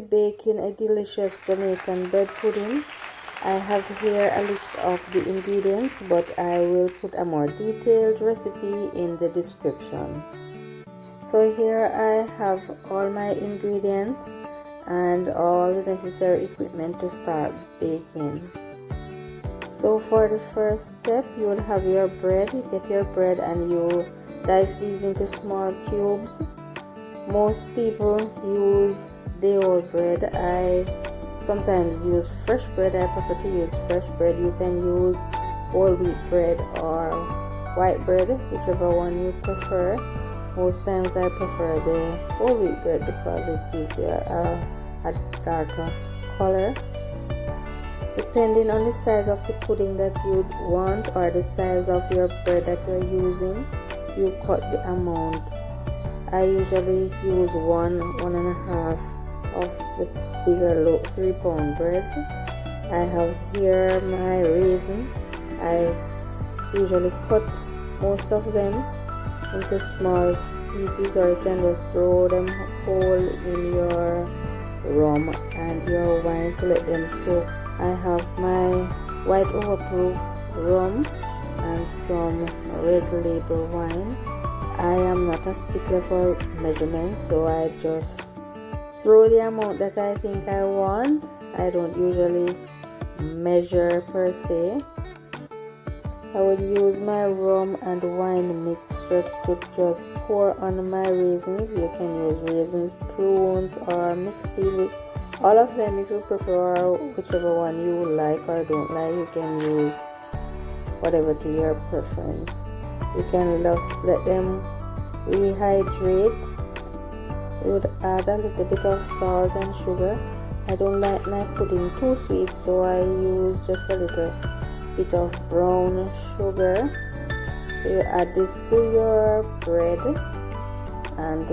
be baking a delicious Jamaican bread pudding. I have here a list of the ingredients, but I will put a more detailed recipe in the description. So here I have all my ingredients and all the necessary equipment to start baking. So for the first step, you will have your bread. You get your bread and you dice these into small cubes. Most people use day-old bread. I sometimes use fresh bread. I prefer to use fresh bread. You can use whole wheat bread or white bread, whichever one you prefer. Most times I prefer the whole wheat bread because it gives you a darker color. Depending on the size of the pudding that you want or the size of your bread that you're using, you cut the amount. I usually use 1.5 of the bigger 3-pound breads. I have here my raisin. I usually cut most of them into small pieces, or you can just throw them whole in your rum and your wine to let them soak. I have my white overproof rum and some red label wine. I am not a stickler for measurements, so I just throw the amount that I think I want. I don't usually measure per se. I would use my rum and wine mixture to just pour on my raisins. You can use raisins, prunes, or mixed peel with all of them if you prefer, whichever one you like or don't like. You can use whatever to your preference. You can just let them rehydrate. You would add a little bit of salt and sugar. I don't like my pudding too sweet, so I use just a little bit of brown sugar. You add this to your bread and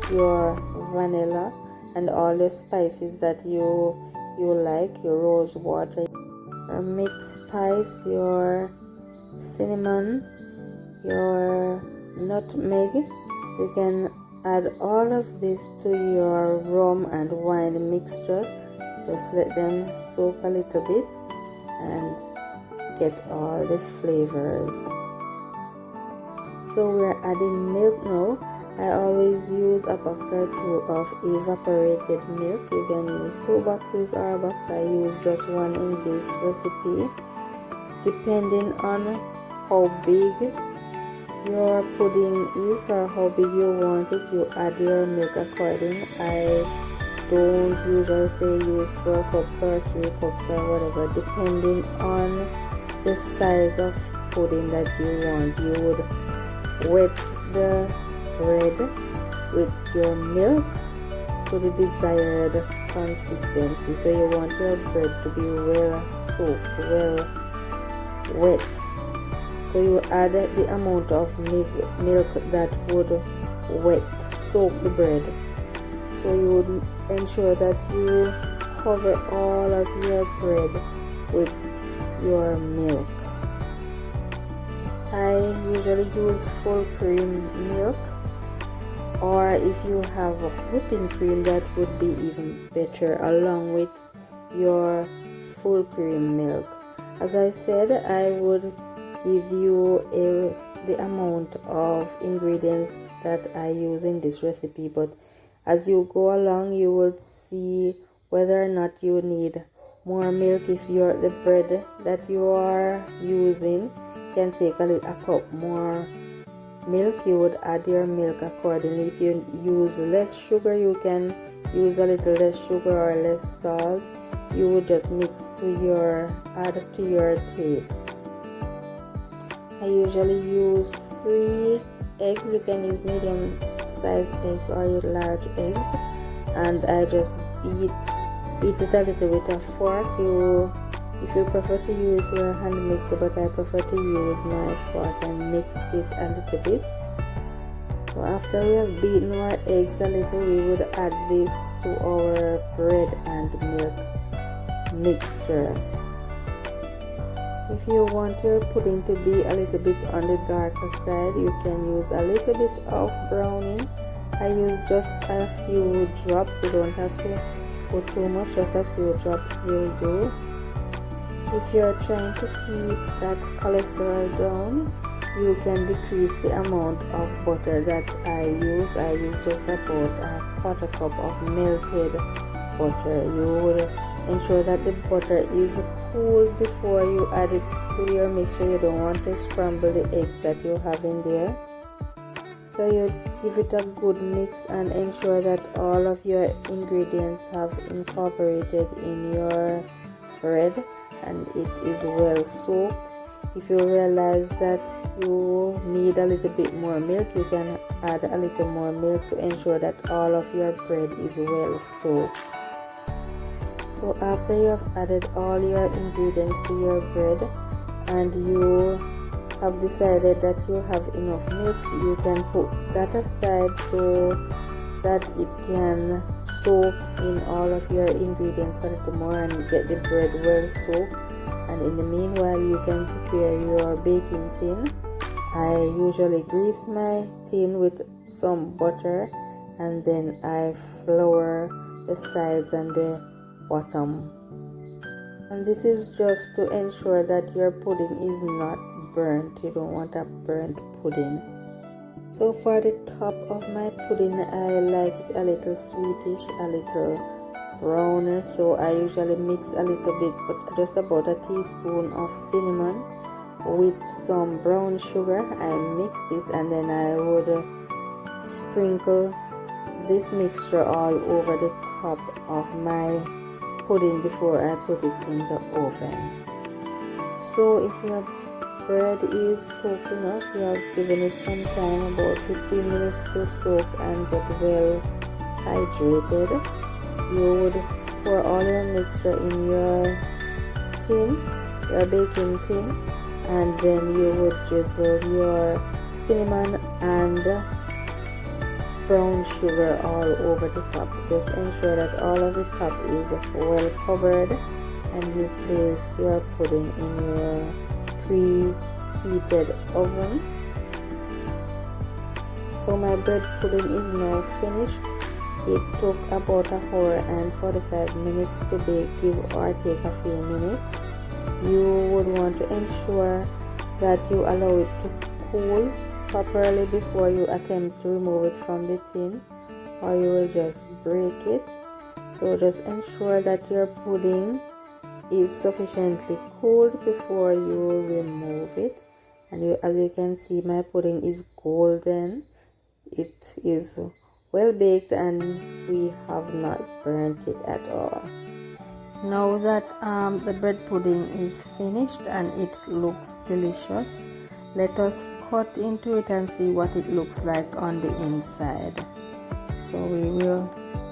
your vanilla and all the spices that you like, your rose water, your mixed spice, your cinnamon, your nutmeg. You can add all of this to your rum and wine mixture. Just let them soak a little bit and get all the flavors. So we're adding milk now. I always use a box or 2 of evaporated milk. You can use 2 boxes or a box. I use just one in this recipe. Depending on how big your pudding is or how big you want it, you add your milk according. I don't usually say use 4 cups or 3 cups or whatever. Depending on the size of pudding that you want, you would wet the bread with your milk to the desired consistency. So you want your bread to be well soaked, well wet. So you add the amount of milk that would soak the bread. So you would ensure that you cover all of your bread with your milk. I usually use full cream milk, or if you have whipping cream, that would be even better along with your full cream milk. As I said, I would give you the amount of ingredients that I use in this recipe, but as you go along you will see whether or not you need more milk. If the bread that you are using can take a cup more milk, you would add your milk accordingly. If you use less sugar, you can use a little less sugar or less salt. You would just add to your taste. I usually use 3 eggs. You can use medium sized eggs or large eggs, and I just beat it a little with a fork. If you prefer to use your hand mixer, but I prefer to use my fork and mix it a little bit. So after we have beaten our eggs a little, we would add this to our bread and milk mixture. If you want your pudding to be a little bit on the darker side, you can use a little bit of browning I use just a few drops. You don't have to put too much, just a few drops will do. If you're trying to keep that cholesterol down, you can decrease the amount of butter that I use. I use just about a quarter cup of melted butter. You would ensure that the butter is cool before you add it to your mixture. You don't want to scramble the eggs that you have in there. So you give it a good mix and ensure that all of your ingredients have incorporated in your bread and it is well soaked. If you realize that you need a little bit more milk, you can add a little more milk to ensure that all of your bread is well soaked. So after you have added all your ingredients to your bread and you have decided that you have enough milk, you can put that aside so that it can soak in all of your ingredients a little more and get the bread well soaked. And in the meanwhile, you can prepare your baking tin. I usually grease my tin with some butter and then I flour the sides and the bottom. And this is just to ensure that your pudding is not burnt. You don't want a burnt pudding. So for the top of my pudding, I like it a little sweetish, a little browner, so I usually mix a little bit, but just about a teaspoon of cinnamon with some brown sugar. I mix this and then I would sprinkle this mixture all over the top of my pudding before I put it in the oven. So if your bread is soaked enough, you have given it some time, about 15 minutes to soak and get well hydrated. You would pour all your mixture in your tin, your baking tin, and then you would drizzle your cinnamon and brown sugar all over the top. Just ensure that all of the top is well covered and you place your pudding in your preheated oven. So my bread pudding is now finished. It took about an hour and 45 minutes to bake, give or take a few minutes. You would want to ensure that you allow it to cool properly before you attempt to remove it from the tin, or you will just break it. So just ensure that your pudding is sufficiently cooled before you remove it. And as you can see, my pudding is golden. It is well baked and we have not burnt it at all. Now that the bread pudding is finished and it looks delicious, let us cut into it and see what it looks like on the inside. So we will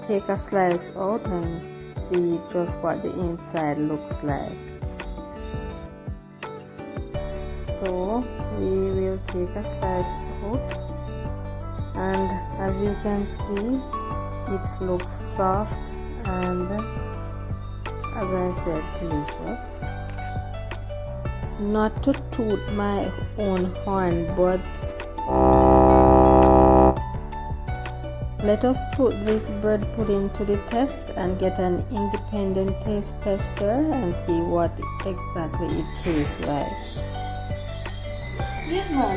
take a slice out and see just what the inside looks like. So we will take a slice out, and as you can see, it looks soft and, as I said, delicious. Not to toot my own horn, but let us put this bread pudding to the test and get an independent taste tester and see what exactly it tastes like. How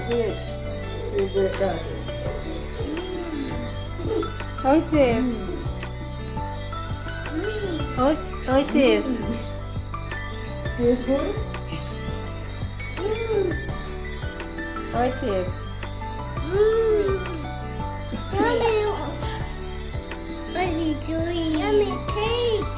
it is? How it is? How it is? What are you doing? Yummy cake!